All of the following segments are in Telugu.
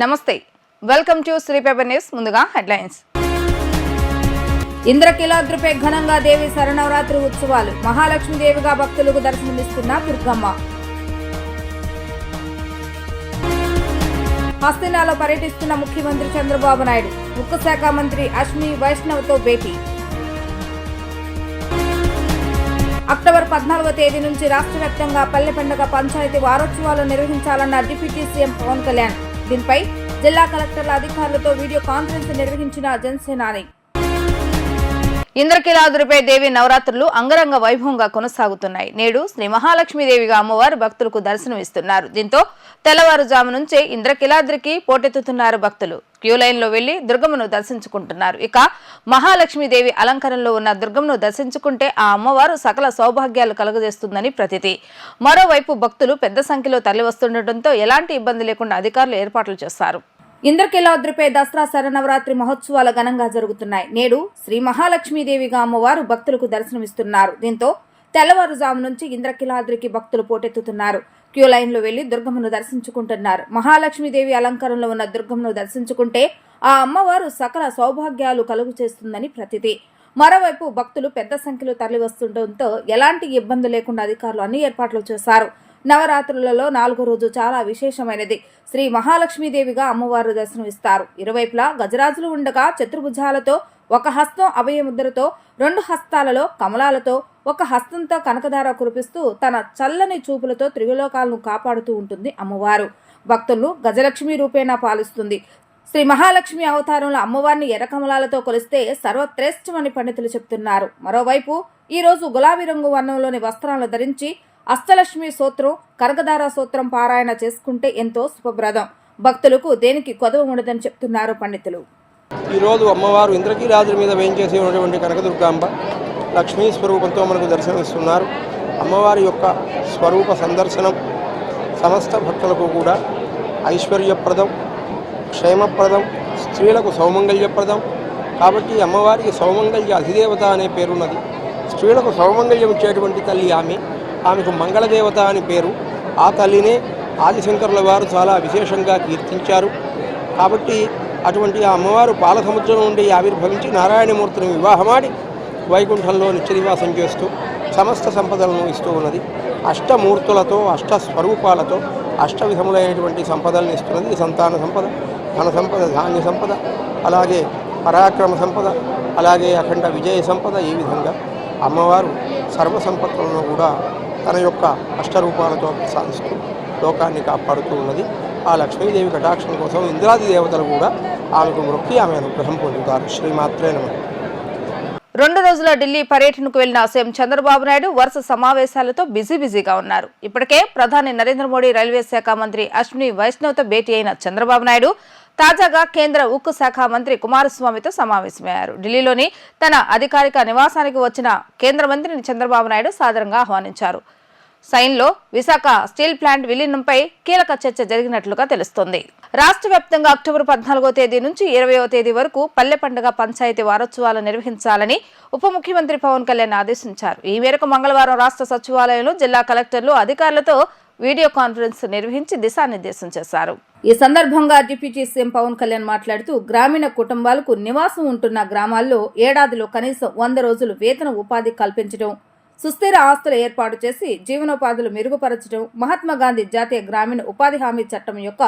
నమస్తే welcome to Sri paper news. ముందుగా హెడ్లైన్స్. ఇంద్రకీలాద్రిపై ఘనంగా దేవి శరన్నవరాత్రి ఉత్సవాలు. మహాలక్ష్మీదేవిగా భక్తులకు దర్శనమిస్తున్న దుర్గమ్మ. హస్తినాలో పర్యటిస్తున్న ముఖ్యమంత్రి చంద్రబాబు నాయుడు. ఉక్కు శాఖ మంత్రి అశ్విని వైష్ణవ్తో భేటీ. అక్టోబర్ 14వ తేదీ నుంచి రాష్ట్ర వ్యాప్తంగా పల్లె పండుగ పంచాయతీ వారోత్సవాలు నిర్వహించాలన్న డిప్యూటీ సీఎం పవన్ కళ్యాణ్. దీనిపై జిల్లా కలెక్టర్ల అధికారులతో వీడియో కాన్ఫరెన్స్ నిర్వహించిన జనసేనాని. ఇంద్రకీలాద్రిపై దేవి నవరాత్రులు అంగరంగ వైభవంగా కొనసాగుతున్నాయి. నేడు శ్రీ మహాలక్ష్మీదేవిగా అమ్మవారు భక్తులకు దర్శనమిస్తున్నారు. దీంతో తెల్లవారుజాము నుంచే ఇంద్రకీలాద్రికి పోటెత్తుతున్నారు భక్తులు. క్యూ లైన్ లో వెళ్లి దుర్గమ్మను దర్శించుకుంటున్నారు. ఇక మహాలక్ష్మీదేవి అలంకరణలో ఉన్న దుర్గమ్మను దర్శించుకుంటే ఆ అమ్మవారు సకల సౌభాగ్యాలు కలుగజేస్తుందని ప్రతీతి. మరోవైపు భక్తులు పెద్ద సంఖ్యలో తరలివస్తుండటంతో ఎలాంటి ఇబ్బంది లేకుండా అధికారులు ఏర్పాట్లు చేశారు. ఇంద్రకీలాద్రిపై దసరా శరన్నవరాత్రి మహోత్సవాలు ఘనంగా జరుగుతున్నాయి. నేడు శ్రీ మహాలక్ష్మీదేవిగా అమ్మవారు భక్తులకు దర్శనమిస్తున్నారు. దీంతో తెల్లవారుజాము నుంచి ఇంద్రకీలాద్రికి భక్తులు పోటెత్తుతున్నారు. క్యూ లైన్ లో వెళ్లి దుర్గమ్మను దర్శించుకుంటున్నారు. మహాలక్ష్మీదేవి అలంకరణలో ఉన్న దుర్గమ్మను దర్శించుకుంటే ఆ అమ్మవారు సకల సౌభాగ్యాలు కలుగు చేస్తుందని ప్రతీతి. మరోవైపు భక్తులు పెద్ద సంఖ్యలో తరలివస్తుండటంతో ఎలాంటి ఇబ్బంది లేకుండా అధికారులు అన్ని ఏర్పాట్లు చేశారు. నవరాత్రులలో 4వ రోజు చాలా విశేషమైనది. శ్రీ మహాలక్ష్మీదేవిగా అమ్మవారు దర్శనమిస్తారు. ఇరువైపులా గజరాజులు ఉండగా చతుర్భుజాలతో, ఒక హస్తం అభయముద్రతో, 2 హస్తాలలో కమలాలతో, ఒక హస్తంతో కనకధార కురిపిస్తూ తన చల్లని చూపులతో త్రిలోకాలను కాపాడుతూ ఉంటుంది అమ్మవారు. భక్తులను గజలక్ష్మి రూపేణా పాలిస్తుంది. శ్రీ మహాలక్ష్మి అవతారంలో అమ్మవారిని ఎర్ర కమలాలతో కొలిస్తే సర్వశ్రేష్టమని పండితులు చెబుతున్నారు. మరోవైపు ఈ రోజు గులాబీ రంగు వర్ణంలోని వస్త్రాలను ధరించి అష్టలక్ష్మి సూత్రం, కనకధార సూత్రం పారాయణ చేసుకుంటే ఎంతో శుభప్రదం. భక్తులకు దేనికి కొదవ ఉండదని చెప్తున్నారు పండితులు. ఈరోజు అమ్మవారు ఇంద్రకీలాద్రి మీద వేయించేసి ఉన్నటువంటి కనకదుర్గాంబ లక్ష్మీ స్వరూపంతో మనకు దర్శనమిస్తున్నారు. అమ్మవారి యొక్క స్వరూప సందర్శనం సమస్త భక్తులకు కూడా ఐశ్వర్యప్రదం, క్షేమప్రదం, స్త్రీలకు సౌమంగళ్యప్రదం. కాబట్టి అమ్మవారికి సౌమంగళ్య అధిదేవత అనే పేరున్నది. స్త్రీలకు సౌమంగళ్యం ఇచ్చేటువంటి తల్లి ఆమెకు మంగళదేవత అని పేరు. ఆ తల్లినే ఆదిశంకరుల వారు చాలా విశేషంగా కీర్తించారు. కాబట్టి అటువంటి ఆ అమ్మవారు పాల సముద్రం నుండి ఆవిర్భవించి నారాయణమూర్తిని వివాహమాడి వైకుంఠంలో నిత్యనివాసం చేస్తూ సమస్త సంపదలను ఇస్తూ ఉన్నది. అష్టమూర్తులతో, అష్టస్వరూపాలతో అష్టవిధములైనటువంటి సంపదలను ఇస్తున్నది. సంతాన సంపద, ధన సంపద, ధాన్య సంపద, అలాగే పరాక్రమ సంపద, అలాగే అఖండ విజయ సంపద. ఈ విధంగా అమ్మవారు సర్వసంపత్తులను కూడా తన యొక్క అష్టరూపాలతో ప్రసాదిస్తూ లోకాన్ని కాపాడుతూ ఉన్నది. ఆ లక్ష్మీదేవి కటాక్షం కోసం ఇంద్రాది దేవతలు కూడా ఆమెకు మొక్కి ఆమె అనుగ్రహం పొందుతారు. శ్రీమాత్రే నమః. 2 రోజుల ఢిల్లీ పర్యటనకు వెళ్లిన సీఎం చంద్రబాబు నాయుడు వరుస సమావేశాలతో బిజీగా ఉన్నారు. ఇప్పటికే ప్రధాని నరేంద్ర మోడీ, రైల్వే శాఖ మంత్రి అశ్విని వైష్ణవ్తో భేటీ అయిన చంద్రబాబు నాయుడు తాజాగా కేంద్ర ఉక్కు శాఖ మంత్రి కుమారస్వామితో సమావేశమయ్యారు. ఢిల్లీలోని తన అధికారిక నివాసానికి వచ్చిన కేంద్ర మంత్రిని చంద్రబాబు నాయుడు సాదరంగా ఆహ్వానించారు. సైన్లో విశాఖ స్టీల్ ప్లాంట్ విలీనంపై కీలక చర్చ జరిగినట్లుగా తెలుస్తోంది. రాష్ట్ర వ్యాప్తంగా అక్టోబర్ 14వ తేదీ నుంచి 20వ తేదీ వరకు పల్లె పండుగ పంచాయతీ వారోత్సవాలు నిర్వహించాలని ఉప ముఖ్యమంత్రి పవన్ కళ్యాణ్ ఆదేశించారు. ఈ మేరకు మంగళవారం రాష్ట్ర సచివాలయంలో జిల్లా కలెక్టర్లు అధికారులతో వీడియో కాన్ఫరెన్స్ నిర్వహించి దిశానిర్దేశం చేశారు. ఈ సందర్భంగా డిప్యూటీ సీఎం పవన్ కళ్యాణ్ మాట్లాడుతూ గ్రామీణ కుటుంబాలకు నివాసం ఉంటున్న గ్రామాల్లో ఏడాదిలో కనీసం 100 రోజులు వేతన ఉపాధి కల్పించడం, సుస్థిర ఆస్తులు ఏర్పాటు చేసి జీవనోపాధులు మెరుగుపరచడం మహాత్మాగాంధీ జాతీయ గ్రామీణ ఉపాధి హామీ చట్టం యొక్క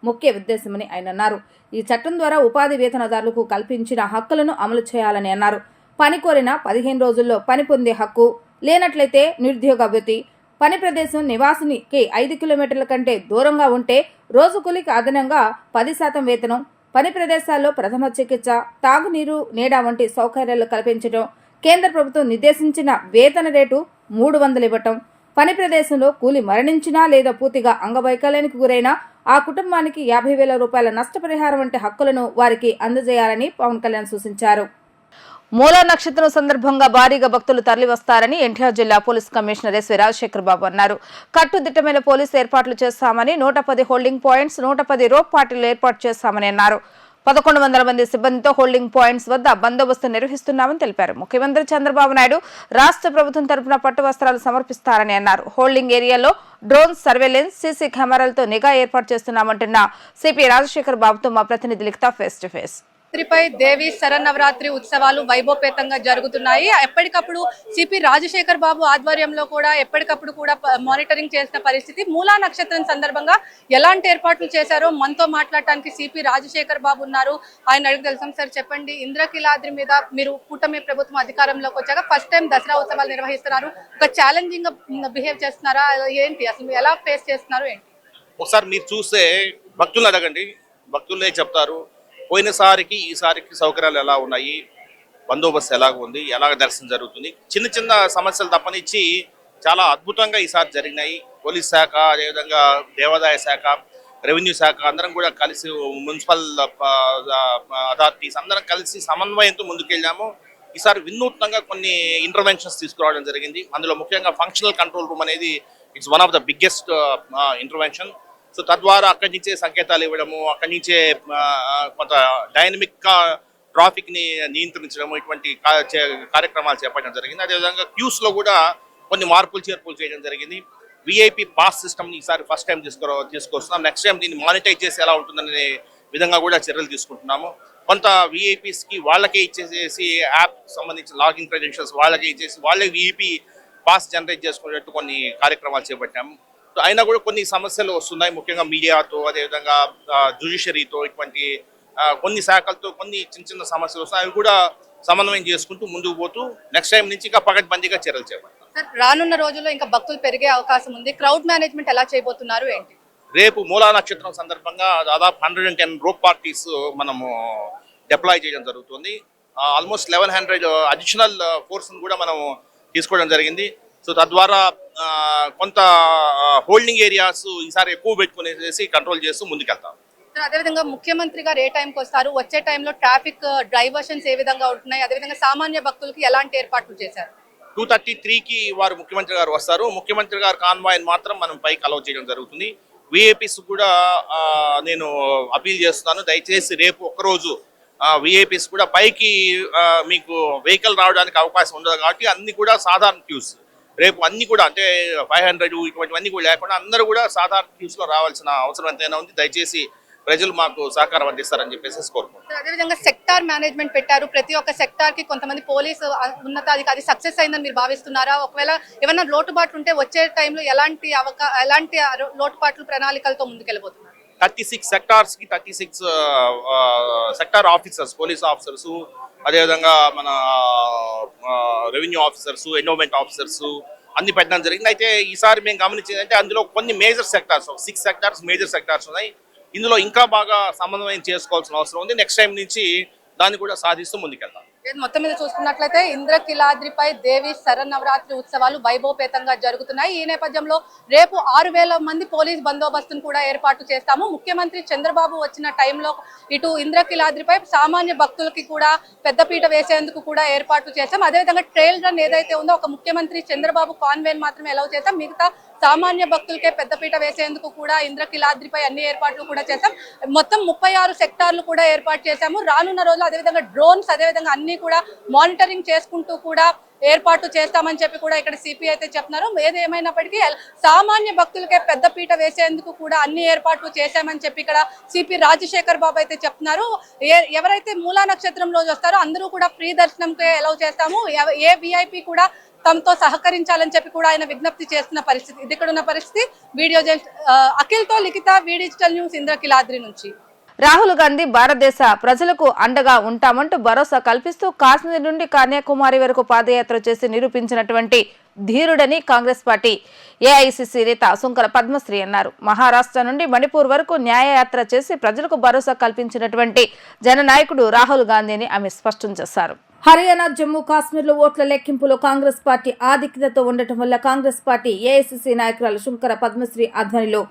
ముఖ్య ఉద్దేశమని ఆయన అన్నారు. ఈ చట్టం ద్వారా ఉపాధి వేతనదారులకు కల్పించిన హక్కులను అమలు చేయాలని అన్నారు. పని కోరిన 15 రోజుల్లో పని పొందే హక్కు, లేనట్లయితే నిరుద్యోగ భృతి, పని ప్రదేశం నివాసినికి 5 కిలోమీటర్ల కంటే దూరంగా ఉంటే రోజు కూలికి అదనంగా 10% వేతనం, పని ప్రదేశాల్లో ప్రథమ చికిత్స, తాగునీరు, నీడ వంటి సౌకర్యాలు కల్పించడం, కేంద్ర ప్రభుత్వం నిర్దేశించిన వేతన రేటు 300 ఇవ్వటం, పని ప్రదేశంలో కూలి మరణించినా లేదా పూర్తిగా అంగవైకల్యానికి గురైనా ఆ కుటుంబానికి 50,000 రూపాయల నష్టపరిహారం వంటి హక్కులను వారికి అందజేయాలని పవన్ కళ్యాణ్ సూచించారు. మూలా నక్షత్రం సందర్భంగా భారీగా భక్తులు తరలివస్తారని ఎన్టీఆర్ జిల్లా పోలీస్ కమిషనర్ ఎస్వి రాజశేఖర్ బాబు అన్నారు. కట్టుదిట్టమైన పోలీసు ఏర్పాట్లు చేస్తామని 110 హోల్డింగ్ పాయింట్స్, 110 రోప్ పార్టీలు ఏర్పాటు చేస్తామని అన్నారు. 1100 మంది సిబ్బందితో హోల్డింగ్ పాయింట్స్ వద్ద బందోబస్తు నిర్వహిస్తున్నామని తెలిపారు. ముఖ్యమంత్రి చంద్రబాబు నాయుడు రాష్ట్ర ప్రభుత్వం తరపున పట్టు వస్త్రాలు సమర్పిస్తారని అన్నారు. హోల్డింగ్ ఏరియాలో డ్రోన్ సర్వేలెన్స్, సీసీ కెమెరాలతో నిఘా ఏర్పాటు చేస్తున్నామంటున్న సిపి రాజశేఖర్ బాబుతో మా ప్రతినిధి లిఖిత ఫేస్ టు ఫేస్. పై దేవి శరన్నవరాత్రి ఉత్సవాలు వైభవపేతంగా జరుగుతున్నాయి. ఎప్పటికప్పుడు సిపి రాజశేఖర్ బాబు ఆధ్వర్యంలో కూడా ఎప్పటికప్పుడు కూడా మానిటరింగ్ చేసిన పరిస్థితి. మూలా నక్షత్రం సందర్భంగా ఎలాంటి ఏర్పాట్లు చేశారో మనతో మాట్లాడటానికి సిపి రాజశేఖర్ బాబు ఉన్నారు. ఆయన అడిగి తెలుసాం. సార్ చెప్పండి, ఇంద్రకీలాద్రి మీద మీరు కూటమి ప్రభుత్వం అధికారంలోకి వచ్చాక ఫస్ట్ టైం దసరా ఉత్సవాలు నిర్వహిస్తున్నారు. ఒక ఛాలెంజింగ్ గా బిహేవ్ చేస్తున్నారా? ఏంటి అసలు ఎలా ఫేస్ చేస్తున్నారు ఏంటి? ఒకసారి మీరు చూస్తే భక్తులు అడగండి, భక్తులే చెప్తారు. పోయినసారికి ఈసారికి సౌకర్యాలు ఎలా ఉన్నాయి, బందోబస్తు ఎలాగ ఉంది, ఎలాగ దర్శనం జరుగుతుంది, చిన్న చిన్న సమస్యలు తప్పనిచ్చి చాలా అద్భుతంగా ఈసారి జరిగినాయి. పోలీస్ శాఖ, అదేవిధంగా దేవాదాయ శాఖ, రెవెన్యూ శాఖ అందరం కూడా కలిసి, మున్సిపల్ అథారిటీస్ అందరం కలిసి సమన్వయంతో ముందుకెళ్ళాము. ఈసారి వినూత్నంగా కొన్ని ఇంటర్వెన్షన్స్ తీసుకురావడం జరిగింది. అందులో ముఖ్యంగా ఫంక్షనల్ కంట్రోల్ రూమ్ అనేది it's one of the biggest intervention. So తద్వారా అక్కడి నుంచే సంకేతాలు ఇవ్వడము, అక్కడి నుంచే కొంత డైనమిక్గా ట్రాఫిక్ని నియంత్రించడము, ఇటువంటి కార్యక్రమాలు చేపట్టడం జరిగింది. అదేవిధంగా క్యూస్లో కూడా కొన్ని మార్పులు చేర్పులు చేయడం జరిగింది. విఐపి పాస్ సిస్టమ్ని ఈసారి ఫస్ట్ టైం తీసుకొస్తున్నాం. నెక్స్ట్ టైం దీన్ని మానిటైజ్ చేసి ఎలా ఉంటుందనే విధంగా కూడా చర్యలు తీసుకుంటున్నాము. కొంత విఐపీస్కి వాళ్ళకే ఇచ్చేసేసి యాప్ సంబంధించిన లాగిన్ క్రెడెన్షియల్స్ వాళ్ళకే ఇచ్చేసి వాళ్ళే విఐపి పాస్ జనరేట్ చేసుకునేట్టు కొన్ని కార్యక్రమాలు చేపట్టాము. అయినా కూడా కొన్ని సమస్యలు వస్తున్నాయి, ముఖ్యంగా మీడియాతో, అదేవిధంగా జ్యుడిషియరీతో, ఇటువంటి కొన్ని శాఖలతో కొన్ని చిన్న చిన్న సమస్యలు వస్తాయి. అవి కూడా సమన్వయం చేసుకుంటూ ముందుకు పోతూ నెక్స్ట్ టైం నుంచి ఇంకా పకడ్బందీగా చర్యలు చేపడతాం. సార్, రానున్న రోజుల్లో ఇంకా భక్తులు పెరిగే అవకాశం ఉంది. క్రౌడ్ మేనేజ్మెంట్ ఎలా చేయబోతున్నారు ఏంటి? రేపు మూలా నక్షత్రం సందర్భంగా దాదాపు 110 రోప్ పార్టీస్ మనము డిప్లాయ్ చేయడం జరుగుతుంది. ఆల్మోస్ట్ 1100 అడిషనల్ ఫోర్స్ని కూడా మనం తీసుకోవడం జరిగింది. సో తద్వారా కొంత హోల్డింగ్ ఏరియాస్ ఈసారి ఎక్కువ పెట్టుకునేసి కంట్రోల్ చేస్తూ ముందుకెళ్తాం. అదేవిధంగా ముఖ్యమంత్రి గారు ఏ టైంకి వస్తారు, వచ్చే టైంలో ట్రాఫిక్ డైవర్షన్స్ ఏ విధంగా ఉంటున్నాయి, అదేవిధంగా సామాన్య భక్తులకి ఎలాంటి ఏర్పాట్లు చేశారు? 2:33కి వారు ముఖ్యమంత్రి గారు వస్తారు. ముఖ్యమంత్రి గారు కాన్వాయ్ మాత్రం మనం పైకి అలౌ చేయడం జరుగుతుంది. విఐపీస్ కూడా నేను అపీల్ చేస్తున్నాను, దయచేసి రేపు ఒక్కరోజు విఐపీస్ కూడా పైకి మీకు వెహికల్ రావడానికి అవకాశం ఉండదు కాబట్టి అన్ని కూడా సాధారణ క్యూస్ రేపు అన్ని కూడా అంటే 500 ఇటువంటివన్నీ కూడా లేకుండా అందరూ కూడా సాధారణ క్యూస్లో రావాల్సిన అవసరం ఎంతైనా ఉంది. దయచేసి ప్రజలు మాకు సహకారం అందిస్తారని చెప్పేసి కోరుకుంటున్నాను. అదేవిధంగా సెక్టార్ మేనేజ్మెంట్ పెట్టారు. ప్రతి ఒక్క సెక్టార్ కి కొంతమంది పోలీసు ఉన్నతాధికారి సక్సెస్ అయిందని మీరు భావిస్తున్నారా? ఒకవేళ ఏమైనా లోటుబాట్లు ఉంటే వచ్చే టైంలో ఎలాంటి లోటుబాట్లు ప్రణాళికలతో ముందుకెళ్ళబోతున్నారు? 36 సెక్టార్స్కి 36 సెక్టార్ ఆఫీసర్స్, పోలీస్ ఆఫీసర్స్, అదేవిధంగా మన రెవెన్యూ ఆఫీసర్స్, ఎండోమెంట్ ఆఫీసర్స్ అన్ని పెట్టడం జరిగింది. అయితే ఈసారి మేము గమనించేది అంటే అందులో కొన్ని major sectors, 6 sectors major sectors ఉన్నాయి. ఇందులో ఇంకా బాగా సమన్వయం చేసుకోవాల్సిన అవసరం ఉంది. నెక్స్ట్ టైం నుంచి దాన్ని కూడా సాధిస్తూ ముందుకెళ్తాం. మొత్తం మీద చూసుకున్నట్లయితే ఇంద్రకీలాద్రిపై దేవి శరన్నవరాత్రి ఉత్సవాలు వైభవపేతంగా జరుగుతున్నాయి. ఈ నేపథ్యంలో రేపు 6000 మంది పోలీస్ బందోబస్తును కూడా ఏర్పాటు చేస్తాము. ముఖ్యమంత్రి చంద్రబాబు వచ్చిన టైంలో ఇటు ఇంద్రకీలాద్రిపై సామాన్య భక్తులకి కూడా పెద్దపీట వేసేందుకు కూడా ఏర్పాటు చేస్తాం. అదేవిధంగా ట్రైల్ రన్ ఏదైతే ఉందో ఒక ముఖ్యమంత్రి చంద్రబాబు కాన్వేన్ మాత్రమే అలౌ చేస్తాం. మిగతా సామాన్య భక్తులకే పెద్దపీట వేసేందుకు కూడా ఇంద్రకీలాద్రిపై అన్ని ఏర్పాట్లు కూడా చేశాం. మొత్తం 36 సెక్టార్లు కూడా ఏర్పాటు చేశాము. రానున్న రోజులు అదేవిధంగా డ్రోన్స్, అదేవిధంగా అన్ని కూడా మానిటరింగ్ చేసుకుంటూ కూడా ఏర్పాటు చేస్తామని చెప్పి కూడా ఇక్కడ సిపి అయితే చెప్తున్నారు. ఏది ఏమైనప్పటికీ సామాన్య భక్తులకే పెద్దపీట వేసేందుకు కూడా అన్ని ఏర్పాట్లు చేశామని చెప్పి ఇక్కడ సిపి రాజశేఖర్ బాబు అయితే చెప్తున్నారు. ఎవరైతే మూలా నక్షత్రం రోజు వస్తారో అందరూ కూడా ఫ్రీ దర్శనంకే అలౌ చేస్తాము. ఏ విఐపి కూడా తమతో సహకరించాలని చెప్పి కూడా ఆయన విజ్ఞప్తి చేస్తున్న పరిస్థితి. ఇది ఇక్కడ ఉన్న పరిస్థితి. వీడియో అఖిల్తో లిఖిత, డిజిటల్ న్యూస్, ఇంద్రకీలాద్రి నుంచి. రాహుల్ గాంధీ భారతదేశ ప్రజలకు అండగా ఉంటామంటూ భరోసా కల్పిస్తూ కాశ్మీర్ నుండి కన్యాకుమారి వరకు పాదయాత్ర చేసి నిరూపించినటువంటి ధీరుడని కాంగ్రెస్ పార్టీ ఏఐసిసి నేత సుంకర పద్మశ్రీ అన్నారు. మహారాష్ట్ర నుండి మణిపూర్ వరకు న్యాయయాత్ర చేసి ప్రజలకు భరోసా కల్పించినటువంటి జననాయకుడు రాహుల్ గాంధీని ఆమె స్పష్టం చేశారు. హర్యానా, జమ్మూ కాశ్మీర్లో ఓట్ల లెక్కింపులో కాంగ్రెస్ పార్టీ ఆధిక్యతతో ఉండటం వల్ల కాంగ్రెస్ పార్టీ ఏఐసిసి నాయకురాలు శుంకర పద్మశ్రీ ఆధ్వర్యంలో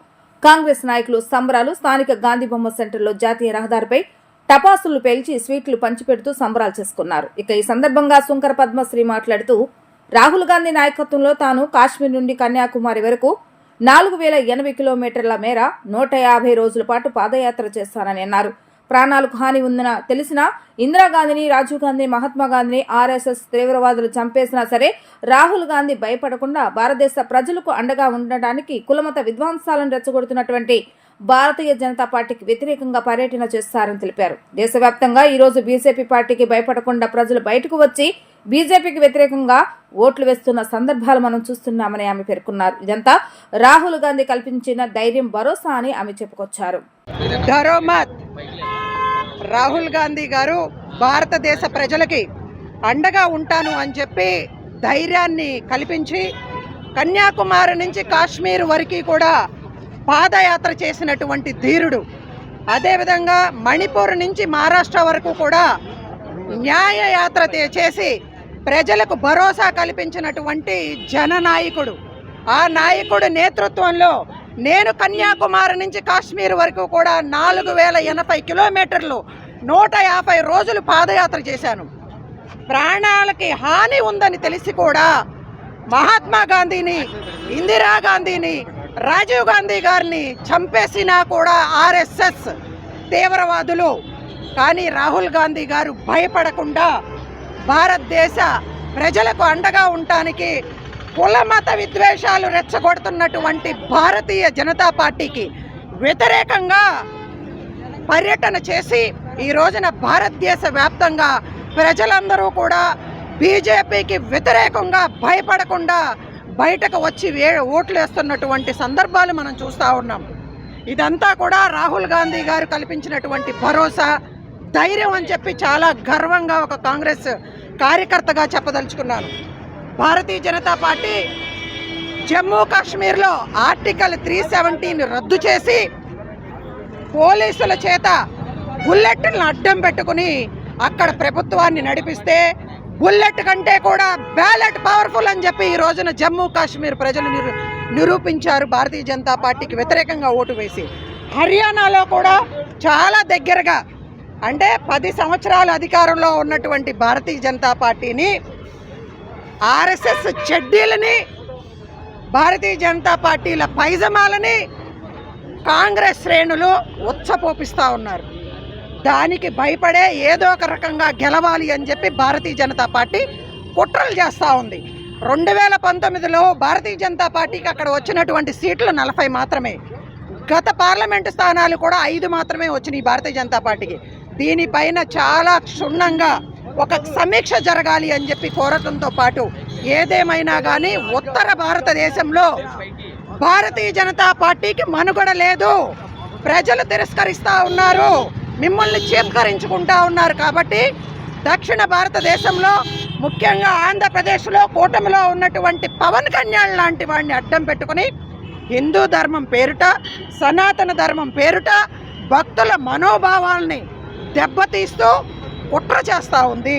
కాంగ్రెస్ నాయకులు సంబరాలు. స్థానిక గాంధీ బొమ్మ సెంటర్లో జాతీయ రహదారిపై టపాసులు పేల్చి స్వీట్లు పంచిపెడుతూ సంబరాలు చేసుకున్నారు. ఇక ఈ సందర్భంగా శుంకర పద్మశ్రీ మాట్లాడుతూ రాహుల్ గాంధీ నాయకత్వంలో తాను కాశ్మీర్ నుండి కన్యాకుమారి వరకు 4080 కిలోమీటర్ల మేర 150 రోజుల పాటు పాదయాత్ర చేస్తానని అన్నారు. ప్రాణాలకు హాని ఉందని తెలిసినా ఇందిరాగాంధీని, రాజీవ్ గాంధీని, మహాత్మా గాంధీని ఆర్ఎస్ఎస్ తీవ్రవాదులు చంపేసినా సరే రాహుల్ గాంధీ భయపడకుండా భారతదేశ ప్రజలకు అండగా ఉండడానికి కులమత విధ్వంసాలను రెచ్చగొడుతున్నటువంటి భారతీయ జనతా పార్టీకి వ్యతిరేకంగా పర్యటన చేస్తారని తెలిపారు. దేశవ్యాప్తంగా ఈ రోజు బీజేపీ పార్టీకి భయపడకుండా ప్రజలు బయటకు వచ్చి బీజేపీకి వ్యతిరేకంగా ఓట్లు వేస్తున్న సందర్భాలు మనం చూస్తున్నామని ఆమె పేర్కొన్నారు. ఇదంతా రాహుల్ గాంధీ కల్పించిన ధైర్యం, భరోసా అని ఆమె చెప్పుకొచ్చారు. రాహుల్ గాంధీ గారు భారతదేశ ప్రజలకి అండగా ఉంటాను అని చెప్పి ధైర్యాన్ని కల్పించి కన్యాకుమారి నుంచి కాశ్మీర్ వరకు కూడా పాదయాత్ర చేసినటువంటి ధీరుడు. అదేవిధంగా మణిపూర్ నుంచి మహారాష్ట్ర వరకు కూడా న్యాయయాత్ర చేసి ప్రజలకు భరోసా కల్పించినటువంటి జననాయకుడు. ఆ నాయకుడి నేతృత్వంలో నేను కన్యాకుమారి నుంచి కాశ్మీర్ వరకు కూడా 4080 కిలోమీటర్లు 150 రోజులు పాదయాత్ర చేశాను. ప్రాణాలకి హాని ఉందని తెలిసి కూడా మహాత్మా గాంధీని, ఇందిరాగాంధీని, రాజీవ్ గాంధీ గారిని చంపేసినా కూడా ఆర్ఎస్ఎస్ తీవ్రవాదులు. కానీ రాహుల్ గాంధీ గారు భయపడకుండా భారతదేశ ప్రజలకు అండగా ఉండటానికి కులమత విద్వేషాలు రెచ్చగొడుతున్నటువంటి భారతీయ జనతా పార్టీకి వ్యతిరేకంగా పర్యటన చేసి ఈ రోజున భారతదేశ వ్యాప్తంగా ప్రజలందరూ కూడా బీజేపీకి వ్యతిరేకంగా భయపడకుండా బయటకు వచ్చి ఓట్లు వేస్తున్నటువంటి సందర్భాలు మనం చూస్తూ ఉన్నాం. ఇదంతా కూడా రాహుల్ గాంధీ గారు కల్పించినటువంటి భరోసా, ధైర్యం అని చెప్పి చాలా గర్వంగా ఒక కాంగ్రెస్ కార్యకర్తగా చెప్పదలుచుకున్నాను. భారతీయ జనతా పార్టీ జమ్మూ కాశ్మీర్లో ఆర్టికల్ 370ని రద్దు చేసి పోలీసుల చేత బుల్లెట్లను అడ్డం పెట్టుకుని అక్కడ ప్రభుత్వాన్ని నడిపిస్తే బుల్లెట్ కంటే కూడా బ్యాలెట్ పవర్ఫుల్ అని చెప్పి ఈ రోజున జమ్మూ కాశ్మీర్ ప్రజలు నిరూపించారు భారతీయ జనతా పార్టీకి వ్యతిరేకంగా ఓటు వేసి. హర్యానాలో కూడా చాలా దగ్గరగా అంటే 10 సంవత్సరాల అధికారంలో ఉన్నటువంటి భారతీయ జనతా పార్టీని ఆర్ఎస్ఎస్ చెడ్డీలని, భారతీయ జనతా పార్టీల పైజమాలని కాంగ్రెస్ శ్రేణులు ఉచ్చపోపిస్తూ ఉన్నారు. దానికి భయపడే ఏదో ఒక రకంగా గెలవాలి అని చెప్పి భారతీయ జనతా పార్టీ కుట్రలు చేస్తూ ఉంది. 2019లో భారతీయ జనతా పార్టీకి అక్కడ వచ్చినటువంటి సీట్లు 40 మాత్రమే. గత పార్లమెంటు స్థానాలు కూడా 5 మాత్రమే వచ్చినాయి భారతీయ జనతా పార్టీకి. దీనిపైన చాలా క్షుణ్ణంగా ఒక సమీక్ష జరగాలి అని చెప్పి కోరటంతో పాటు ఏదేమైనా కానీ ఉత్తర భారతదేశంలో భారతీయ జనతా పార్టీకి మనుగడ లేదు. ప్రజలు తిరస్కరిస్తూ ఉన్నారు, మిమ్మల్ని చేత్కరించుకుంటా ఉన్నారు. కాబట్టి దక్షిణ భారతదేశంలో ముఖ్యంగా ఆంధ్రప్రదేశ్లో కూటమిలో ఉన్నటువంటి పవన్ కళ్యాణ్ లాంటి వాడిని అడ్డం పెట్టుకుని హిందూ ధర్మం పేరుట, సనాతన ధర్మం పేరుట భక్తుల మనోభావాల్ని దెబ్బతీస్తూ కుట్ర చేస్తూ ఉంది.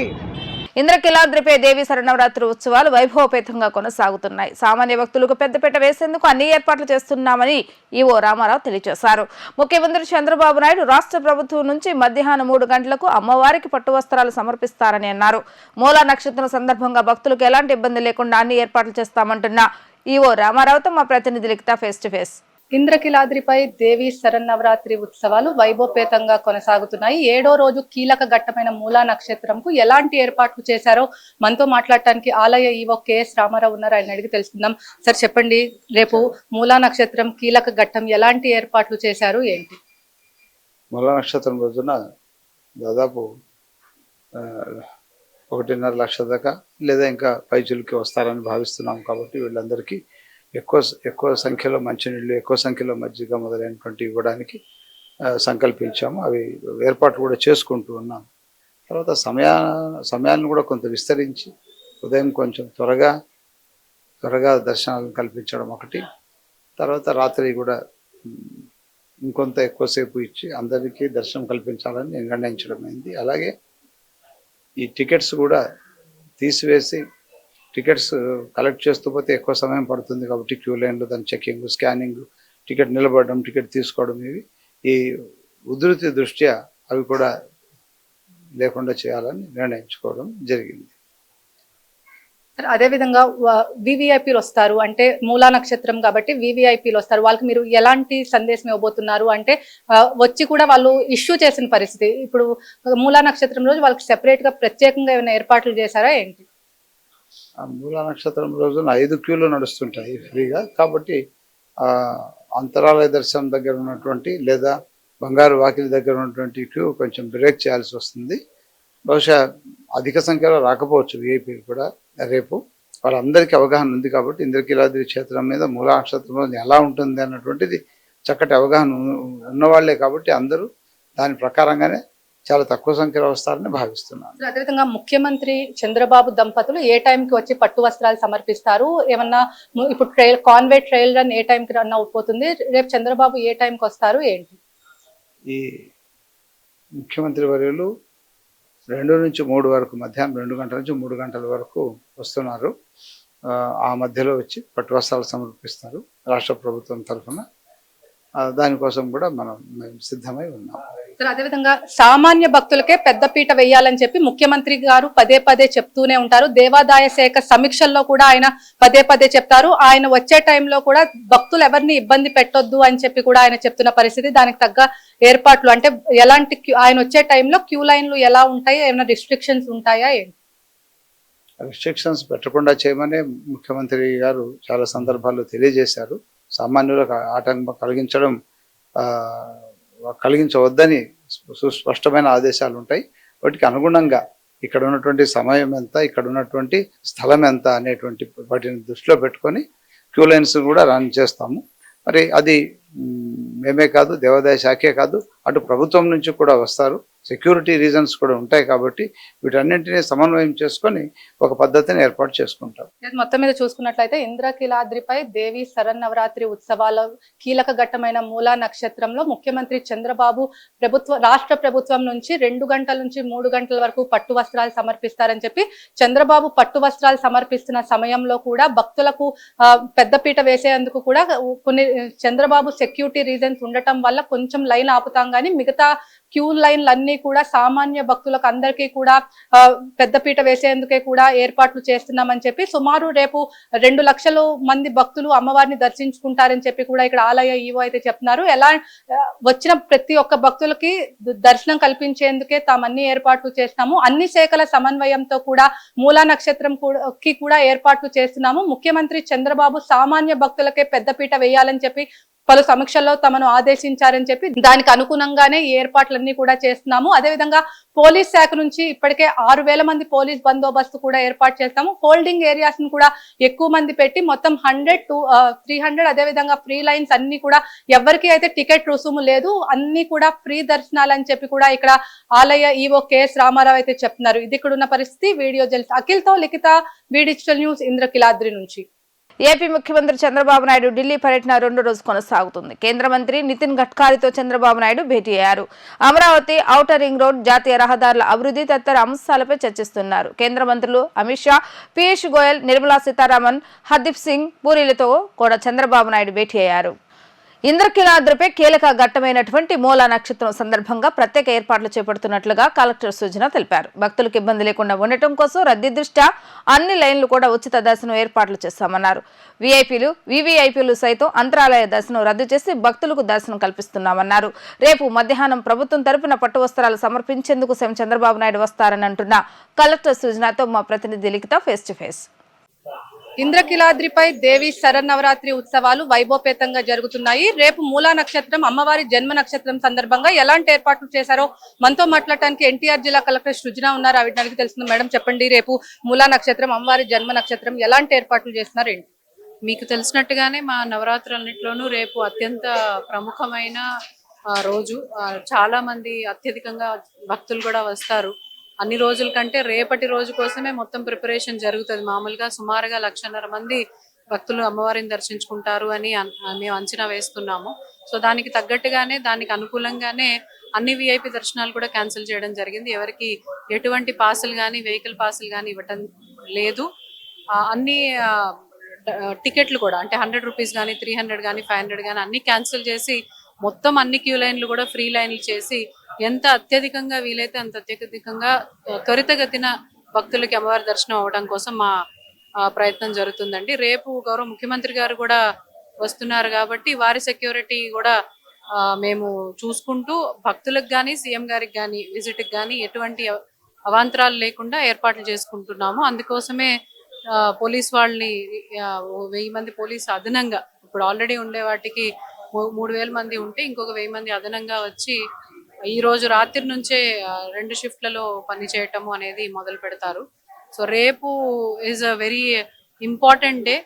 ఇంద్రకీలాద్రిపై దేవి శరన్నవరాత్రి ఉత్సవాలు వైభవపేతంగా కొనసాగుతున్నాయి. సామాన్య భక్తులకు పెద్దపీట వేసేందుకు అన్ని ఏర్పాట్లు చేస్తున్నామని ఈవో రామారావు తెలియజేశారు. ముఖ్యమంత్రి చంద్రబాబు నాయుడు రాష్ట్ర ప్రభుత్వం నుంచి మధ్యాహ్నం 3 గంటలకు అమ్మవారికి పట్టు వస్త్రాలు సమర్పిస్తారని అన్నారు. మూలా నక్షత్రం సందర్భంగా భక్తులకు ఎలాంటి ఇబ్బంది లేకుండా అన్ని ఏర్పాట్లు చేస్తామంటున్న ఈవో రామారావుతో మా ప్రతినిధి లిఖిత ఫేస్ టు ఫేస్. ఇంద్రకీలాద్రిపై దేవి శరన్నవరాత్రి ఉత్సవాలు వైభవపేతంగా కొనసాగుతున్నాయి. 7వ రోజు కీలక ఘట్టమైన మూలా నక్షత్రంకు ఎలాంటి ఏర్పాట్లు చేశారో మనతో మాట్లాడటానికి ఆలయ ఈవో కెఎస్ రామారావు ఉన్నారు. ఆయన అడిగి తెలుసుకుందాం. సార్ చెప్పండి, రేపు మూలా నక్షత్రం కీలక ఘట్టం, ఎలాంటి ఏర్పాట్లు చేశారు, ఏంటి? మూలా నక్షత్రం రోజున దాదాపు 1.5 లక్షల దాకా లేదా ఇంకా పైచులకి వస్తారని భావిస్తున్నాం. కాబట్టి వీళ్ళందరికీ ఎక్కువ సంఖ్యలో మంచినీళ్ళు, ఎక్కువ సంఖ్యలో మజ్జిగ మొదలైనటువంటి ఇవ్వడానికి సంకల్పించాము. అవి ఏర్పాట్లు కూడా చేసుకుంటూ ఉన్నాం. తర్వాత సమయాన్ని కూడా కొంత విస్తరించి ఉదయం కొంచెం త్వరగా దర్శనాలను కల్పించడం ఒకటి, తర్వాత రాత్రి కూడా ఇంకొంత ఎక్కువసేపు ఇచ్చి అందరికీ దర్శనం కల్పించాలని నిర్ణయించడం అయింది. అలాగే ఈ టికెట్స్ కూడా తీసివేసి టికెట్స్ కలెక్ట్ చేస్తూ పోతే ఎక్కువ సమయం పడుతుంది. కాబట్టి క్యూ లైన్లో దాని చెకింగ్, స్కానింగ్, టికెట్ నిలబడడం, టికెట్ తీసుకోవడం, ఇవి ఈ ఉధృతి దృష్ట్యా అవి కూడా లేకుండా చేయాలని నిర్ణయించుకోవడం జరిగింది. అదే విధంగా వివిఐపీలు వస్తారు, అంటే మూలా నక్షత్రం కాబట్టి వివిఐపీలు వస్తారు, వాళ్ళకి మీరు ఎలాంటి సందేశం ఇవ్వబోతున్నారు? అంటే వచ్చి కూడా వాళ్ళు ఇష్యూ చేసిన పరిస్థితి, ఇప్పుడు మూలా నక్షత్రం రోజు వాళ్ళకి సెపరేట్ గా ప్రత్యేకంగా ఏమైనా ఏర్పాట్లు చేశారా ఏంటి? ఆ మూలా నక్షత్రం రోజున 5 క్యూలు నడుస్తుంటాయి ఫ్రీగా. కాబట్టి ఆ అంతరాలయ దర్శనం దగ్గర ఉన్నటువంటి లేదా బంగారు వాకిలి దగ్గర ఉన్నటువంటి క్యూ కొంచెం బ్రేక్ చేయాల్సి వస్తుంది. బహుశా అధిక సంఖ్యలో రాకపోవచ్చు విఐపీలు కూడా రేపు. వాళ్ళందరికీ అవగాహన ఉంది కాబట్టి ఇంద్రకీలాద్రి క్షేత్రం మీద మూలా నక్షత్రంలో ఎలా ఉంటుంది అన్నటువంటిది చక్కటి అవగాహన ఉన్నవాళ్లే కాబట్టి అందరూ దాని ప్రకారంగానే చాలా తక్కువ సంఖ్యలో వస్తారని భావిస్తున్నాను. అదేవిధంగా ముఖ్యమంత్రి చంద్రబాబు దంపతులు ఏ టైంకి వచ్చి పట్టు వస్త్రాలు సమర్పిస్తారు? ఏమన్నా ఇప్పుడు కాన్వే ట్రైల్ రన్ ఏ టైంకి రన్ అయిపోతుంది? రేపు చంద్రబాబు ఏ టైంకి వస్తారు ఏంటి? ఈ ముఖ్యమంత్రి వర్యులు 2 నుంచి 3 వరకు, మధ్యాహ్నం 2 గంటల నుంచి 3 గంటల వరకు వస్తున్నారు. ఆ మధ్యలో వచ్చి పట్టు వస్త్రాలు సమర్పిస్తారు రాష్ట్ర ప్రభుత్వం తరఫున. దానికోసం కూడా మేము సిద్ధమై ఉన్నాం. సార్, అదేవిధంగా సామాన్య భక్తులకే పెద్దపీట వేయాలని చెప్పి ముఖ్యమంత్రి గారు పదే పదే చెప్తూనే ఉంటారు. దేవాదాయ శాఖ సమీక్షల్లో కూడా ఆయన పదే పదే చెప్తారు. ఆయన వచ్చే టైంలో కూడా భక్తులు ఎవరిని ఇబ్బంది పెట్టొద్దు అని చెప్పి కూడా ఆయన చెప్తున్న పరిస్థితి. దానికి తగ్గ ఏర్పాట్లు అంటే ఎలాంటి ఆయన వచ్చే టైంలో క్యూ లైన్లు ఎలా ఉంటాయి, ఏమైనా రిస్ట్రిక్షన్స్ ఉంటాయా ఏంటి? రిస్ట్రిక్షన్స్ పెట్టకుండా చేయమని ముఖ్యమంత్రి గారు చాలా సందర్భాల్లో తెలియజేశారు. సామాన్యులకు ఆటంకం కలిగించవద్దని సుస్పష్టమైన ఆదేశాలు ఉంటాయి. వాటికి అనుగుణంగా ఇక్కడ ఉన్నటువంటి సమయం ఎంత, ఇక్కడ ఉన్నటువంటి స్థలం ఎంత అనేటువంటి వాటిని దృష్టిలో పెట్టుకొని క్యూ లైన్స్ కూడా రన్ చేస్తాము. మరి అది మేమే కాదు, దేవాదాయ శాఖే కాదు, అటు ప్రభుత్వం నుంచి కూడా వస్తారు. సెక్యూరిటీ రీజన్స్ కూడా ఉంటాయి కాబట్టి వీటన్నింటినీ సమన్వయం చేసుకొని ఒక పద్ధతిని ఏర్పాటు చేసుకుంటాం. మొత్తం మీద చూసుకున్నట్లయితే ఇంద్రకీలాద్రిపై దేవి శరన్నవరాత్రి ఉత్సవాల కీలక ఘట్టమైన మూలా నక్షత్రంలో ముఖ్యమంత్రి చంద్రబాబు రాష్ట్ర ప్రభుత్వం నుంచి 2 గంటల నుంచి 3 గంటల వరకు పట్టు వస్త్రాలు సమర్పిస్తారని చెప్పి చంద్రబాబు పట్టు వస్త్రాలు సమర్పిస్తున్న సమయంలో కూడా భక్తులకు పెద్దపీట వేసేందుకు కూడా కొన్ని చంద్రబాబు సెక్యూరిటీ రీజన్స్ ఉండటం వల్ల కొంచెం లైన్ ఆపుతాం కానీ మిగతా క్యూ లైన్లన్నీ కూడా సామాన్య భక్తులకు అందరికీ కూడా పెద్దపీట వేసేందుకే కూడా ఏర్పాట్లు చేస్తున్నామని చెప్పి సుమారు రేపు 2 లక్షల మంది భక్తులు అమ్మవారిని దర్శించుకుంటారని చెప్పి కూడా ఇక్కడ ఆలయ ఈవో అయితే చెప్తున్నారు. ఎలా వచ్చిన ప్రతి ఒక్క భక్తులకి దర్శనం కల్పించేందుకే తాము అన్ని ఏర్పాట్లు చేస్తున్నాము, అన్ని శాఖల సమన్వయంతో కూడా మూలా నక్షత్రం కూడా ఏర్పాట్లు చేస్తున్నాము. ముఖ్యమంత్రి చంద్రబాబు సామాన్య భక్తులకే పెద్దపీట వేయాలని చెప్పి పలు సమీక్షల్లో తమను ఆదేశించారని చెప్పి దానికి అనుగుణంగానే ఈ ఏర్పాట్లన్నీ కూడా చేస్తున్నాము. అదేవిధంగా పోలీస్ శాఖ నుంచి ఇప్పటికే 6,000 మంది పోలీస్ బందోబస్తు కూడా ఏర్పాటు చేస్తాము. హోల్డింగ్ ఏరియాస్ ను కూడా ఎక్కువ మంది పెట్టి మొత్తం 100 to 300 అదేవిధంగా ఫ్రీ లైన్స్ అన్ని కూడా ఎవరికి అయితే టికెట్ రుసుము లేదు, అన్ని కూడా ఫ్రీ దర్శనాలు అని చెప్పి కూడా ఇక్కడ ఆలయ ఈవో కెఎస్ రామారావు అయితే చెప్తున్నారు. ఇది ఇక్కడ ఉన్న పరిస్థితి. వీడియో జర్నలిస్ట్ అఖిల్తో లిఖిత, వి డిజిటల్ న్యూస్, ఇంద్రకీలాద్రి నుంచి. ఏపీ ముఖ్యమంత్రి చంద్రబాబు నాయుడు ఢిల్లీ పర్యటన 2వ రోజు కొనసాగుతుంది. కేంద్ర మంత్రి నితిన్ గడ్కరీతో చంద్రబాబు నాయుడు భేటీ అయ్యారు. అమరావతి, ఔటర్ రింగ్ రోడ్, జాతీయ రహదారుల అభివృద్ధి తదితర అంశాలపై చర్చిస్తున్నారు. కేంద్ర మంత్రులు అమిత్ షా, పీయూష్ గోయల్, నిర్మలా సీతారామన్, హర్దీప్ సింగ్ పూరీలతో కూడా చంద్రబాబు నాయుడు భేటీ అయ్యారు. ఇంద్రకీలాద్రిపై కీలక ఘట్టమైనటువంటి మూలా నక్షత్రం సందర్భంగా ప్రత్యేక ఏర్పాట్లు చేపడుతున్నట్లుగా కలెక్టర్ సుజన తెలిపారు. భక్తులకు ఇబ్బంది లేకుండా ఉండటం కోసం రద్దీ దృష్ట్యా అన్ని లైన్లు కూడా ఉచిత దర్శనం ఏర్పాట్లు చేస్తామన్నారు. వీఐపీలు, వివిఐపీలు సైతం అంతరాలయ దర్శనం రద్దు చేసి భక్తులకు దర్శనం కల్పిస్తున్నామన్నారు. రేపు మధ్యాహ్నం ప్రభుత్వం తరపున పట్టు వస్త్రాలు సమర్పించేందుకు సీఎం చంద్రబాబు నాయుడు వస్తారని అంటున్న కలెక్టర్ సుజనతో మా ప్రతినిధి లిఖిత ఫేస్ టు ఫేస్. ఇంద్రకీలాద్రిపై దేవి శరన్నవరాత్రి ఉత్సవాలు వైభవపేతంగా జరుగుతున్నాయి. రేపు మూలా నక్షత్రం, అమ్మవారి జన్మ నక్షత్రం సందర్భంగా ఎలాంటి ఏర్పాట్లు చేశారో మనతో మాట్లాడటానికి ఎన్టీఆర్ జిల్లా కలెక్టర్ సృజన ఉన్నారు. ఆవిడ అడిగి తెలుస్తుంది. మేడం చెప్పండి, రేపు మూలా నక్షత్రం, అమ్మవారి జన్మ నక్షత్రం, ఎలాంటి ఏర్పాట్లు చేస్తున్నారు ఏంటి? మీకు తెలిసినట్టుగానే మా నవరాత్రులన్నింటిలోనూ రేపు అత్యంత ప్రముఖమైన రోజు. చాలా మంది అత్యధికంగా భక్తులు కూడా వస్తారు. అన్ని రోజుల కంటే రేపటి రోజు కోసమే మొత్తం ప్రిపరేషన్ జరుగుతుంది. మామూలుగా సుమారుగా 1,50,000 మంది భక్తులు అమ్మవారిని దర్శించుకుంటారు అని మేము అంచనా వేస్తున్నాము. సో దానికి తగ్గట్టుగానే, దానికి అనుకూలంగానే అన్ని విఐపి దర్శనాలు కూడా క్యాన్సిల్ చేయడం జరిగింది. ఎవరికి ఎటువంటి పాసులు కానీ, వెహికల్ పాసులు కానీ ఇవ్వటం లేదు. అన్ని టికెట్లు కూడా అంటే 100 రూపీస్ కానీ, 300 కానీ, 500 కానీ అన్ని క్యాన్సిల్ చేసి మొత్తం అన్ని క్యూ లైన్లు కూడా ఫ్రీ లైన్లు చేసి ఎంత అత్యధికంగా వీలైతే అంత అత్యధికంగా త్వరితగతిన భక్తులకి అమ్మవారి దర్శనం అవ్వడం కోసం మా ప్రయత్నం జరుగుతుందండి. రేపు గౌరవ ముఖ్యమంత్రి గారు కూడా వస్తున్నారు కాబట్టి వారి సెక్యూరిటీ కూడా మేము చూసుకుంటూ భక్తులకు కానీ సీఎం గారికి కానీ విజిట్కి కానీ ఎటువంటి అవాంతరాలు లేకుండా ఏర్పాట్లు చేసుకుంటున్నాము. అందుకోసమే పోలీస్ వాళ్ళని 1000 మంది పోలీసు అదనంగా, ఇప్పుడు ఆల్రెడీ ఉండే వాటికి 3000 మంది ఉంటే ఇంకొక 1000 మంది అదనంగా వచ్చి ఈ రోజు రాత్రి నుంచే 2 షిఫ్ట్లలో పని చేయటము అనేది మొదలు పెడతారు. సో రేపు is a very important day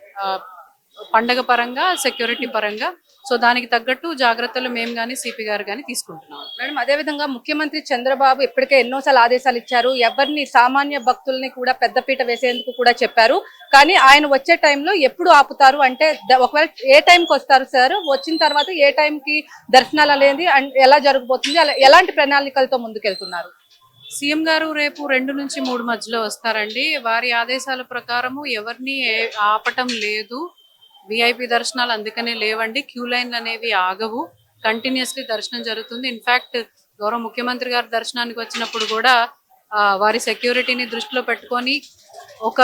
పండగ పరంగా, సెక్యూరిటీ పరంగా. సో దానికి తగ్గట్టు జాగ్రత్తలు మేము కానీ సిపి గారు కానీ తీసుకుంటున్నాం. మేడం, అదేవిధంగా ముఖ్యమంత్రి చంద్రబాబు ఇప్పటికే ఎన్నోసార్లు ఆదేశాలు ఇచ్చారు. ఎవరిని సామాన్య భక్తుల్ని కూడా పెద్దపీట వేసేందుకు కూడా చెప్పారు. కానీ ఆయన వచ్చే టైంలో ఎప్పుడు ఆపుతారు అంటే, ఒకవేళ ఏ టైంకి వస్తారు సార్, వచ్చిన తర్వాత ఏ టైంకి దర్శనాలు అనేది ఎలా జరగబోతుంది, ఎలాంటి ప్రణాళికలతో ముందుకెళ్తున్నారు? సీఎం గారు రేపు 2 నుంచి 3 మధ్యలో వస్తారండి. వారి ఆదేశాల ప్రకారము ఎవరిని ఆపటం లేదు. విఐపి దర్శనాలు అందుకనే లేవండి. క్యూ లైన్లు అనేవి ఆగవు. కంటిన్యూస్లీ దర్శనం జరుగుతుంది. ఇన్ఫాక్ట్ గౌరవ ముఖ్యమంత్రి గారు దర్శనానికి వచ్చినప్పుడు కూడా వారి సెక్యూరిటీని దృష్టిలో పెట్టుకొని ఒక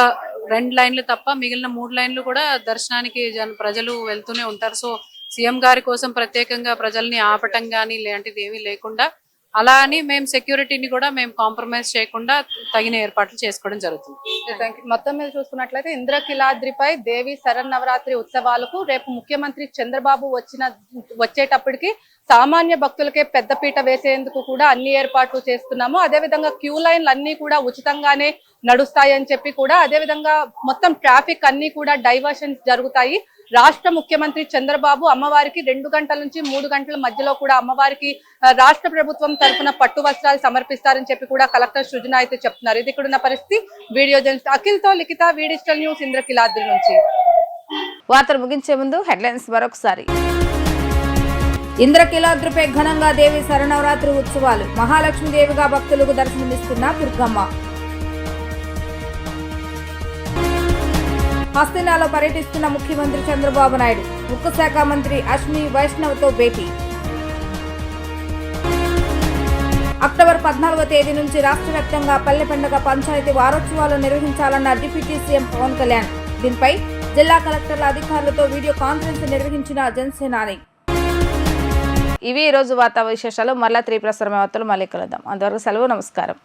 2 లైన్లు తప్ప మిగిలిన 3 లైన్లు కూడా దర్శనానికి ప్రజలు వెళ్తూనే ఉంటారు. సో సీఎం గారి కోసం ప్రత్యేకంగా ప్రజల్ని ఆపటం కానీ ఇలాంటిది ఏమీ లేకుండా, అలా అని మేము సెక్యూరిటీని కూడా మేము కాంప్రమైజ్ చేయకుండా తగిన ఏర్పాట్లు చేసుకోవడం జరుగుతుంది. మొత్తం మీద చూసుకున్నట్లయితే ఇంద్రకిలాద్రిపై దేవి శరన్నవరాత్రి ఉత్సవాలకు రేపు ముఖ్యమంత్రి చంద్రబాబు వచ్చేటప్పటికి సామాన్య భక్తులకే పెద్దపీట వేసేందుకు కూడా అన్ని ఏర్పాట్లు చేస్తున్నాము. అదేవిధంగా క్యూ లైన్లు అన్ని కూడా ఉచితంగానే నడుస్తాయని చెప్పి కూడా, అదేవిధంగా మొత్తం ట్రాఫిక్ అన్ని కూడా డైవర్షన్స్ జరుగుతాయి. రాష్ట్ర ముఖ్యమంత్రి చంద్రబాబు అమ్మవారికి 2 గంటల నుంచి 3 గంటల మధ్యలో కూడా అమ్మవారికి రాష్ట్ర ప్రభుత్వం తరఫున పట్టు వస్త్రాలు సమర్పిస్తారని చెప్పి కూడా కలెక్టర్ సృజన అయితే చెప్తున్నారు. ఇది ఇక్కడున్న పరిస్థితి. వీడియో జర్నలిస్ట్ అఖిల్తో లిఖిత, డిజిటల్ న్యూస్, ఇంద్రకిలాద్రి నుంచి. వార్తలు ముగించే ముందు హెడ్లైన్స్ మరొకసారి. ఇంద్రకిలాద్రిపై ఘనంగా దేవి శరన్నవరాత్రి ఉత్సవాలు. మహాలక్ష్మీదేవిగా భక్తులకు దర్శనమిస్తున్న దుర్గమ్మ. హస్తినాలో పర్యటిస్తున్న ముఖ్యమంత్రి చంద్రబాబు నాయుడు. ఉక్కు శాఖ మంత్రి అశ్విని వైష్ణవ్తో భేటీ. అక్టోబర్ 14వ తేదీ నుంచి రాష్ట్ర వ్యాప్తంగా పల్లె పండుగ పంచాయతీ వారోత్సవాలు నిర్వహించాలన్న డిప్యూటీ సీఎం పవన్ కళ్యాణ్. దీనిపై జిల్లా కలెక్టర్ల అధికారులతో వీడియో కాన్ఫరెన్స్ నిర్వహించిన జనసేనాని. ఇవి ఈ రోజు వార్తా విశేషాలు. మరలా 3 ప్రసారం వార్తలు మళ్ళీ కలుద్దాం. అంతవరకు సెలవు. నమస్కారం.